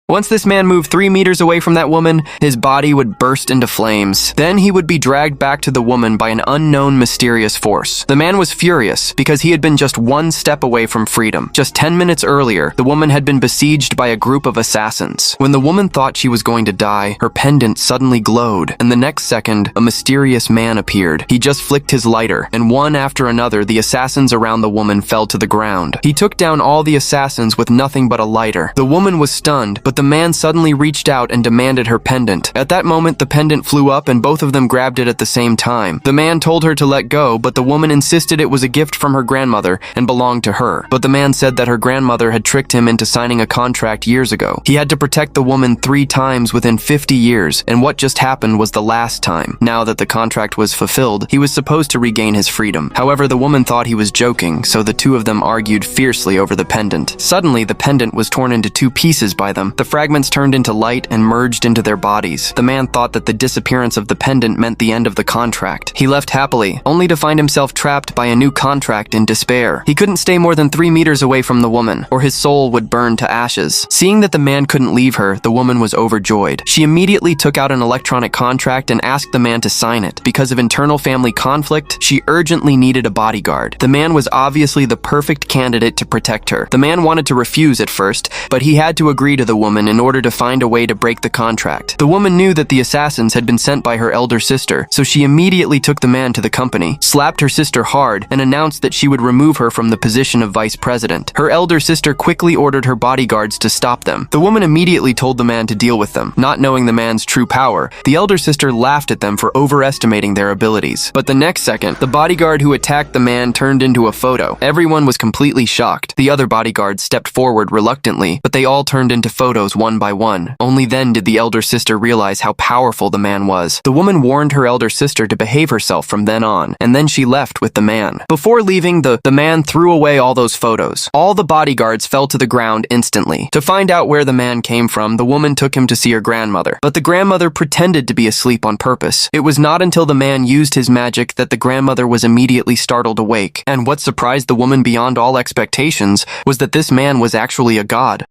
Once this man moved 3 meters away from that woman, his body would burst into flames. Then he would be dragged back to the woman by an unknown mysterious force. The man was furious because he had been just one step away from freedom. Just 10 minutes earlier, the woman had been besieged by a group of assassins. When the woman thought she was going to die, her pendant suddenly glowed, and the next second, a mysterious man appeared. He just flicked his lighter, and one after another, the assassins around the woman fell to the ground. He took down all the assassins with nothing but a lighter. The woman was stunned, but the man suddenly reached out and demanded her pendant. At that moment, the pendant flew up and both of them grabbed it at the same time. The man told her to let go, but the woman insisted it was a gift from her grandmother and belonged to her. But the man said that her grandmother had tricked him into signing a contract years ago. He had to protect the woman 3 times within 50 years, and what just happened was the last time. Now that the contract was fulfilled, he was supposed to regain his freedom. However, the woman thought he was joking, so the two of them argued fiercely over the pendant. Suddenly, the pendant was torn into 2 pieces by them. The fragments turned into light and merged into their bodies. The man thought that the disappearance of the pendant meant the end of the contract. He left happily, only to find himself trapped by a new contract in despair. He couldn't stay more than 3 meters away from the woman, or his soul would burn to ashes. Seeing that the man couldn't leave her, the woman was overjoyed. She immediately took out an electronic contract and asked the man to sign it. Because of internal family conflict, she urgently needed a bodyguard. The man was obviously the perfect candidate to protect her. The man wanted to refuse at first, but he had to agree to the woman in order to find a way to break the contract. The woman knew that the assassins had been sent by her elder sister, so she immediately took the man to the company, slapped her sister hard, and announced that she would remove her from the position of vice president. Her elder sister quickly ordered her bodyguards to stop them. The woman immediately told the man to deal with them. Not knowing the man's true power, the elder sister laughed at them for overestimating their abilities. But the next second, the bodyguard who attacked the man turned into a photo. Everyone was completely shocked. The other bodyguards stepped forward reluctantly, but they all turned into photos one by one. Only then did the elder sister realize how powerful the man was. The woman warned her elder sister to behave herself from then on, and then she left with the man. Before leaving, the man threw away all those photos. All the bodyguards fell to the ground instantly. To find out where the man came from, the woman took him to see her grandmother. But the grandmother pretended to be asleep on purpose. It was not until the man used his magic that the grandmother was immediately startled awake. And what surprised the woman beyond all expectations was that this man was actually a god.